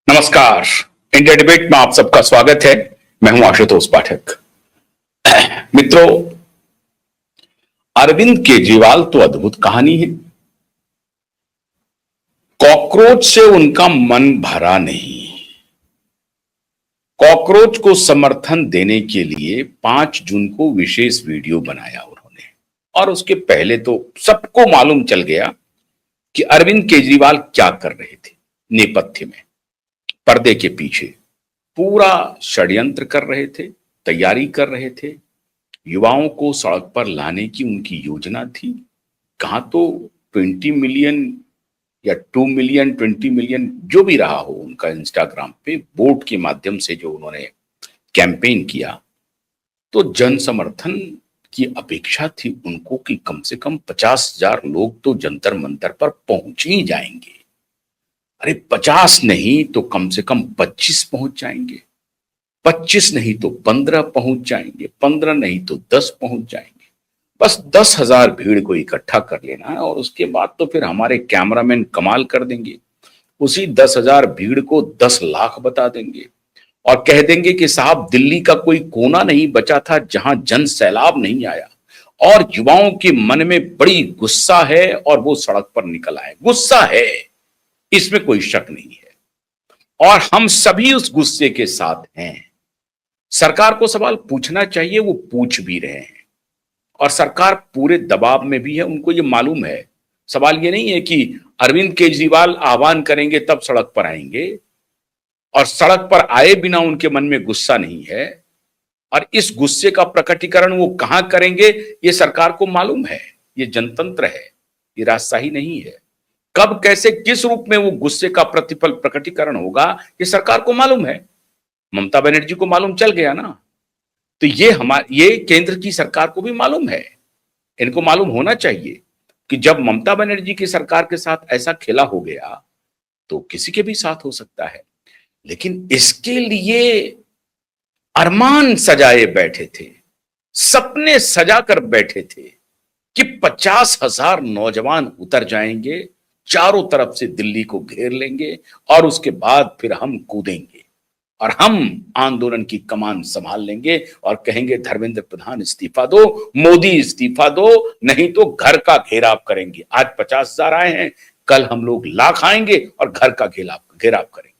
नमस्कार। India debate में आप सबका स्वागत है। मैं हूं आशुतोष पाठक। मित्रों, अरविंद केजरीवाल तो अद्भुत कहानी है। कॉकरोच से उनका मन भरा नहीं। कॉकरोच को समर्थन देने के लिए 5 जून को विशेष वीडियो बनाया उन्होंने, और उसके पहले तो सबको मालूम चल गया कि अरविंद केजरीवाल क्या कर रहे थे। नेपथ्य में, पर्दे के पीछे पूरा षड्यंत्र कर रहे थे, तैयारी कर रहे थे। युवाओं को सड़क पर लाने की उनकी योजना थी। कहां तो 20 मिलियन या 2 मिलियन, 20 मिलियन जो भी रहा हो, उनका इंस्टाग्राम पे वोट के माध्यम से जो उन्होंने कैंपेन किया, तो जन समर्थन की अपेक्षा थी उनको कि कम से कम 50,000 लोग तो जंतर मंतर पर पहुंच ही जाएंगे। अरे 50 नहीं तो कम से कम 25 पहुंच जाएंगे, 25 नहीं तो 15 पहुंच जाएंगे, 15 नहीं तो 10 पहुंच जाएंगे। बस 10,000 भीड़ को इकट्ठा कर लेना है, और उसके बाद तो फिर हमारे कैमरामैन कमाल कर देंगे। उसी 10,000 भीड़ को 10 लाख बता देंगे और कह देंगे कि साहब, दिल्ली का कोई कोना नहीं बचा था जहां जन सैलाब नहीं आया, और युवाओं के मन में बड़ी गुस्सा है और वो सड़क पर निकल आए। गुस्सा है, इसमें कोई शक नहीं है, और हम सभी उस गुस्से के साथ हैं। सरकार को सवाल पूछना चाहिए, वो पूछ भी रहे हैं, और सरकार पूरे दबाव में भी है। उनको ये मालूम है। सवाल ये नहीं है कि अरविंद केजरीवाल आह्वान करेंगे तब सड़क पर आएंगे, और सड़क पर आए बिना उनके मन में गुस्सा नहीं है, और इस गुस्से का प्रकटीकरण वो कहां करेंगे ये सरकार को मालूम है। ये जनतंत्र है, ये राजशाही नहीं है। कब, कैसे, किस रूप में वो गुस्से का प्रतिफल प्रकटीकरण होगा, ये सरकार को मालूम है। ममता बनर्जी को मालूम चल गया ना, तो ये केंद्र की सरकार को भी मालूम है। इनको मालूम होना चाहिए कि जब ममता बनर्जी की सरकार के साथ ऐसा खेला हो गया, तो किसी के भी साथ हो सकता है। लेकिन इसके लिए अरमान सजाए बैठे थे, सपने सजा कर बैठे थे कि 50,000 नौजवान उतर जाएंगे, चारों तरफ से दिल्ली को घेर लेंगे, और उसके बाद फिर हम कूदेंगे और हम आंदोलन की कमान संभाल लेंगे और कहेंगे धर्मेंद्र प्रधान इस्तीफा दो, मोदी इस्तीफा दो, नहीं तो घर का घेराव करेंगे। आज 50,000 आए हैं, कल हम लोग लाख आएंगे और घर का घेराव करेंगे।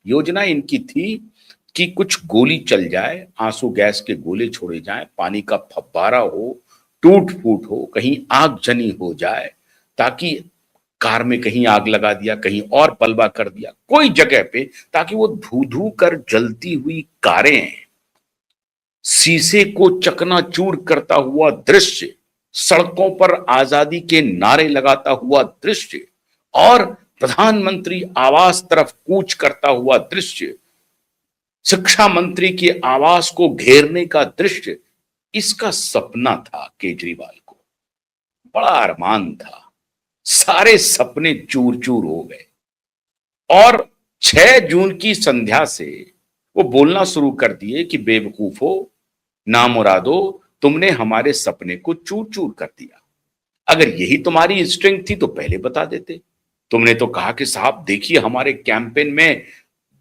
योजना इनकी थी कि कुछ गोली चल जाए, आंसू गैस के गोले छोड़े जाएं, पानी का फव्वारा हो, टूट फूट हो, कहीं आगजनी हो जाए, ताकि कार में कहीं आग लगा दिया, कहीं और पलवा कर दिया, कोई जगह पे, ताकि वो धू धू कर जलती हुई कारें, शीशे को चकनाचूर करता हुआ दृश्य, सड़कों पर आजादी के नारे लगाता हुआ दृश्य, और प्रधानमंत्री आवास तरफ कूच करता हुआ दृश्य, शिक्षा मंत्री के आवास को घेरने का दृश्य, इसका सपना था केजरीवाल को। बड़ा अरमान था। सारे सपने चूर चूर हो गए, और 6 जून की संध्या से वो बोलना शुरू कर दिए कि बेवकूफो, नामुरादो, तुमने हमारे सपने को चूर चूर कर दिया। अगर यही तुम्हारी स्ट्रेंथ थी तो पहले बता देते। तुमने तो कहा कि साहब देखिए, हमारे कैंपेन में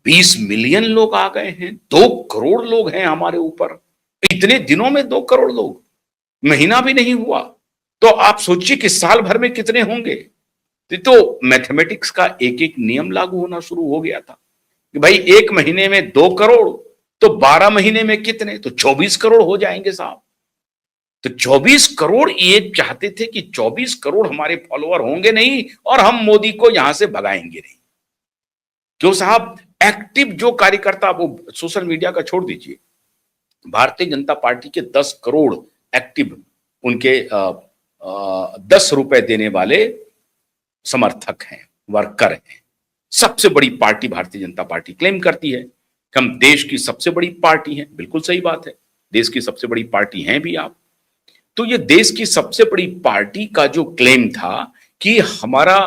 20 मिलियन लोग आ गए हैं, 2 करोड़ लोग हैं हमारे ऊपर। इतने दिनों में 2 करोड़ लोग, महीना भी नहीं हुआ, तो आप सोचिए कि साल भर में कितने होंगे। तो मैथमेटिक्स का एक एक नियम लागू होना शुरू हो गया था कि भाई 1 महीने में 2 करोड़, तो 12 महीने में कितने, तो 24 करोड़ हो जाएंगे साहब। तो 24 करोड़ ये चाहते थे कि 24 करोड़ हमारे फॉलोअर होंगे नहीं, और हम मोदी को यहां से भगाएंगे नहीं। क्यों साहब, एक्टिव जो कार्यकर्ता, वो सोशल मीडिया का छोड़ दीजिए, भारतीय जनता पार्टी के 10 करोड़ एक्टिव, उनके 10 रुपए देने वाले समर्थक हैं, वर्कर हैं। सबसे बड़ी party Bharatiya Janata party claim करती है कि हम देश की सबसे बड़ी पार्टी हैं। बिल्कुल सही बात है, देश की सबसे बड़ी पार्टी हैं भी आप। तो ये देश की सबसे बड़ी पार्टी का जो क्लेम था कि हमारा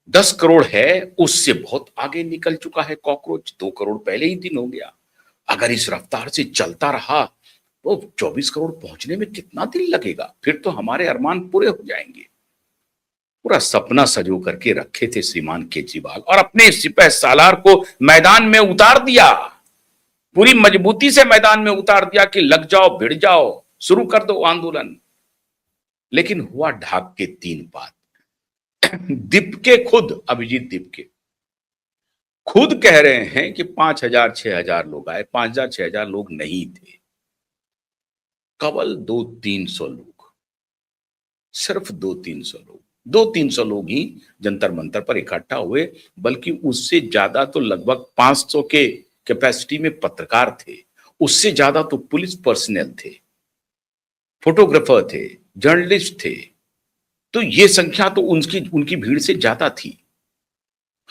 10 करोड़ है, उससे बहुत आगे निकल चुका है कॉकरोच। 2 करोड़ पहले ही दिन हो गया। अगर इस रफ्तार से चलता रहा तो 24 करोड़ पहुंचने में कितना दिन लगेगा, फिर तो हमारे अरमान पूरे हो जाएंगे। पूरा सपना सजो करके रखे थे श्रीमान केजरीवाल, और अपने सिपह सालार को मैदान में उतार दिया, पूरी मजबूती से मैदान में उतार दिया कि लग जाओ, भिड़ जाओ, शुरू कर दो आंदोलन। लेकिन हुआ ढाक के तीन बात। दीपके खुद, अभिजीत दीपके खुद कह रहे हैं कि 5,000 6,000 लोग आए, 5,000 6,000 लोग नहीं थे, केवल 200-300 लोग, सिर्फ 200-300 लोग, 200-300 लोग ही जंतर मंतर पर इकट्ठा हुए, बल्कि उससे ज्यादा तो लगभग 500 के कैपेसिटी में पत्रकार थे, उससे ज्यादा तो पुलिस पर्सनल थे, फोटोग्राफर थे, जर्नलिस्ट थे। तो ये संख्या तो उनकी भीड़ से ज्यादा थी।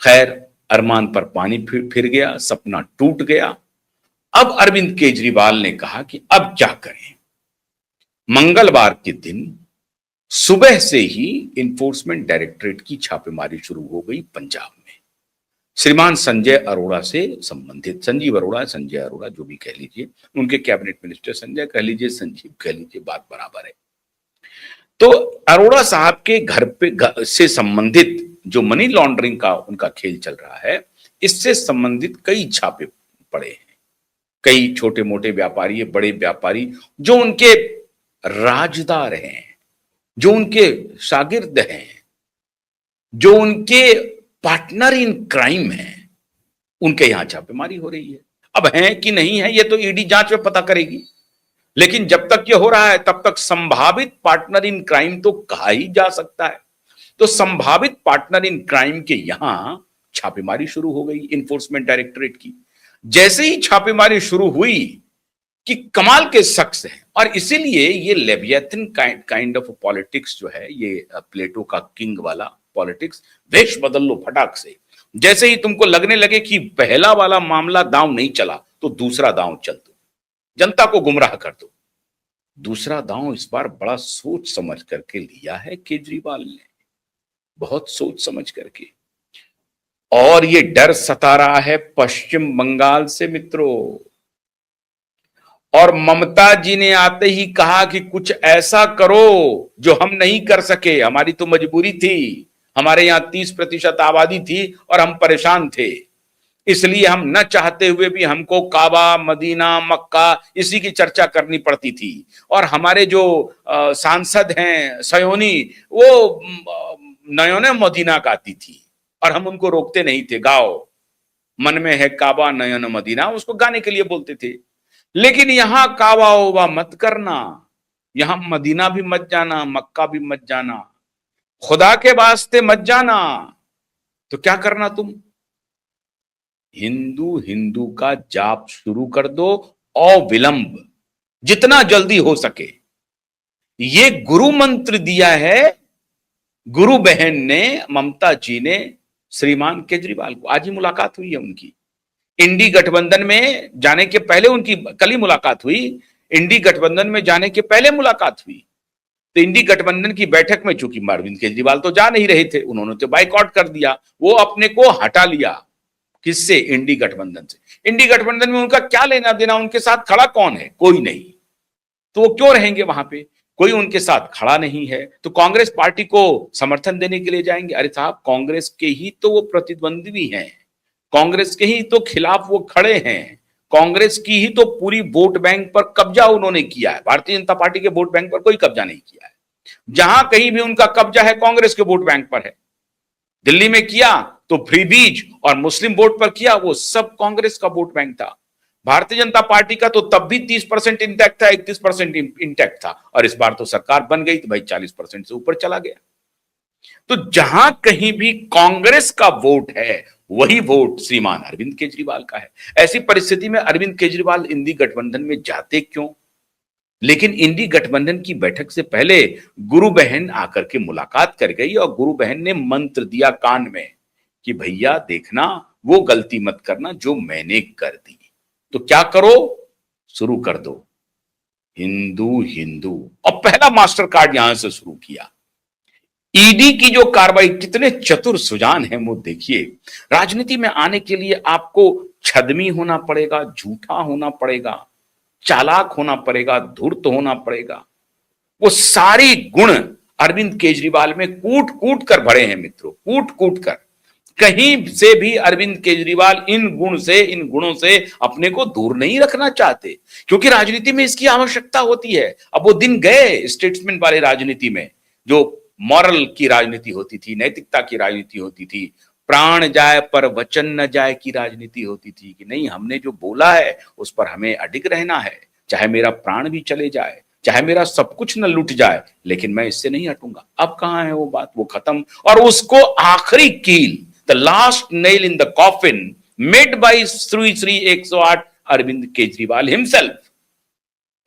खैर, अरमान पर पानी फिर गया, सपना टूट गया। अब अरविंद केजरीवाल ने कहा कि अब क्या करें। मंगलवार के दिन सुबह से ही इन्फोर्समेंट डायरेक्टरेट की छापेमारी शुरू हो गई पंजाब में। श्रीमान संजय अरोड़ा से संबंधित, संजीव अरोड़ा, संजय अरोड़ा जो भी कह लीजिए, उनके कैबिनेट मिनिस्टर, संजय कह लीजिए, संजीव कह लीजिए, बात बराबर है। तो अरोड़ा साहब के घर से संबंधित जो मनी लॉन्ड्रिंग का उनका खेल चल रहा है, इससे संबंधित कई छापे पड़े हैं। कई छोटे मोटे व्यापारी, बड़े व्यापारी जो उनके राजदार हैं, जो उनके शागिर्द हैं, जो उनके पार्टनर इन क्राइम हैं, उनके यहां छापेमारी हो रही है। अब है कि नहीं है ये तो ईडी जांच में पता करेगी, लेकिन जब तक ये हो रहा है तब तक संभावित पार्टनर इन क्राइम तो कहा ही जा सकता है। तो संभावित पार्टनर इन क्राइम के यहां छापेमारी शुरू हो गई इन्फोर्समेंट डायरेक्टरेट की। जैसे ही छापेमारी शुरू हुई कि कमाल के शख्स हैं, और इसीलिए ये लेवियथन काइंड ऑफ पॉलिटिक्स जो है, ये प्लेटो का किंग वाला पॉलिटिक्स, वेश बदल लो फटाक से। जैसे ही तुमको लगने लगे कि पहला वाला मामला दांव नहीं चला, तो दूसरा दांव चल दो, जनता को गुमराह कर दो। दूसरा दांव इस बार बड़ा सोच समझ करके लिया है केजरीवाल ने, बहुत सोच समझ करके। और ये डर सता रहा है पश्चिम बंगाल से मित्रों। और ममता जी ने आते ही कहा कि कुछ ऐसा करो जो हम नहीं कर सके, हमारी तो मजबूरी थी, हमारे यहां 30% आबादी थी और हम परेशान थे, इसलिए हम न चाहते हुए भी हमको काबा, मदीना, मक्का इसी की चर्चा करनी पड़ती थी। और हमारे जो सांसद हैं सयोनी, वो नयने मदीना गाती थी और हम उनको रोकते नहीं थे, गाओ मन में है काबा नयन मदीना, उसको गाने के लिए बोलते थे। लेकिन यहां काबा ओबा मत करना, यहां मदीना भी मत जाना, मक्का भी मत जाना, खुदा के वास्ते मत जाना। तो क्या करना तुम, हिंदू हिंदू का जाप शुरू कर दो अविलंब, जितना जल्दी हो सके। ये गुरु मंत्र दिया है गुरु बहन ने, ममता जी ने श्रीमान केजरीवाल को। आज ही मुलाकात हुई है उनकी, इंडी गठबंधन में जाने के पहले उनकी कल ही मुलाकात हुई, इंडी गठबंधन में जाने के पहले मुलाकात हुई। तो इंडी गठबंधन की बैठक में चूंकि अरविंद केजरीवाल तो जा नहीं रहे थे, उन्होंने तो बाइकआउट कर दिया, वो अपने को हटा लिया। किससे? इंडी गठबंधन से। इंडी गठबंधन में उनका क्या लेना देना, उनके साथ खड़ा कौन है? कोई नहीं, तो वो क्यों रहेंगे वहां पे? कोई उनके साथ खड़ा नहीं है, तो कांग्रेस पार्टी को समर्थन देने के लिए जाएंगे। अरे साहब, कांग्रेस के ही तो वो प्रतिद्वंदी हैं, कांग्रेस के ही तो खिलाफ वो खड़े हैं, कांग्रेस की ही तो पूरी वोट बैंक पर कब्जा उन्होंने किया है। भारतीय जनता पार्टी के वोट बैंक पर कोई कब्जा नहीं किया है। जहां कहीं भी उनका कब्जा है कांग्रेस के वोट बैंक पर है। दिल्ली में किया तो फ्री बीज और मुस्लिम वोट पर किया, वो सब कांग्रेस का वोट बैंक था। भारतीय जनता पार्टी का तो तब भी 30% इंटैक्ट था, 31% इंटैक्ट था, और इस बार तो सरकार बन गई तो भाई 40% से ऊपर चला गया। तो जहां कहीं भी कांग्रेस का वोट है, वही वोट श्रीमान अरविंद केजरीवाल का है। ऐसी परिस्थिति में अरविंद केजरीवाल इंडी गठबंधन में जाते क्यों? लेकिन इंडी गठबंधन की बैठक से पहले गुरु बहन आकर के मुलाकात कर गई, और गुरु बहन ने मंत्र दिया कान में कि भैया देखना, वो गलती मत करना जो मैंने कर दी। तो क्या करो, शुरू कर दो हिंदू हिंदू। और पहला मास्टर कार्ड यहां से शुरू किया। ईडी की जो कार्रवाई, कितने चतुर सुजान है वो देखिए। राजनीति में आने के लिए आपको छद्मी होना पड़ेगा, झूठा होना पड़ेगा, चालाक होना पड़ेगा, धूर्त होना पड़ेगा। वो सारी गुण अरविंद केजरीवाल में कूट कूट कर भरे हैं मित्रों, कूट कूट कर। कहीं से भी अरविंद केजरीवाल इन गुणों से अपने को दूर नहीं रखना चाहते, क्योंकि राजनीति में इसकी आवश्यकता होती है। अब वो दिन गए स्टेट्समैन वाले राजनीति में, जो मॉरल की राजनीति होती थी, नैतिकता की राजनीति होती थी, प्राण जाए पर वचन न जाए की राजनीति होती थी कि नहीं, हमने जो बोला है उस पर हमें अडिग रहना है, चाहे मेरा प्राण भी चले जाए, चाहे मेरा सब कुछ न लुट जाए, लेकिन मैं इससे नहीं हटूंगा। अब कहां है वो बात, वो खत्म। और उसको आखिरी कील, the last nail in the coffin made by Shri 108 Arvind Kejriwal himself.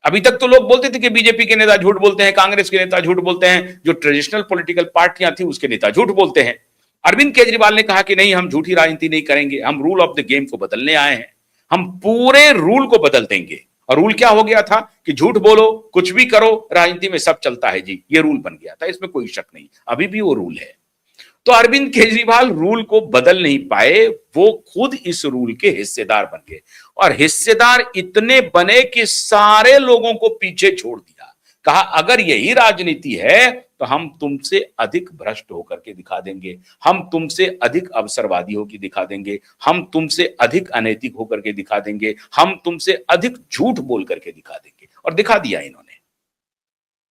अभी तक तो लोग बोलते थे कि बीजेपी के नेता झूठ बोलते हैं, कांग्रेस के नेता झूठ बोलते हैं, जो ट्रेडिशनल पॉलिटिकल पार्टियां थी उसके नेता झूठ बोलते हैं। अरविंद केजरीवाल ने कहा कि नहीं, हम झूठी राजनीति नहीं करेंगे, हम रूल ऑफ द गेम को बदलने आए हैं, हम पूरे रूल को बदल देंगे। और रूल क्या हो गया था कि झूठ बोलो, कुछ भी करो, राजनीति में सब चलता है जी, ये रूल बन गया था, इसमें कोई शक नहीं, अभी भी वो रूल है। तो अरविंद केजरीवाल रूल को बदल नहीं पाए, वो खुद इस रूल के हिस्सेदार बन गए, और हिस्सेदार इतने बने कि सारे लोगों को पीछे छोड़ दिया। कहा अगर यही राजनीति है तो हम तुमसे अधिक भ्रष्ट होकर के दिखा देंगे, हम तुमसे अधिक अवसरवादी होकर दिखा देंगे, हम तुमसे अधिक अनैतिक होकर के दिखा देंगे, हम तुमसे अधिक झूठ बोल करके दिखा देंगे। और दिखा दिया इन्होंने।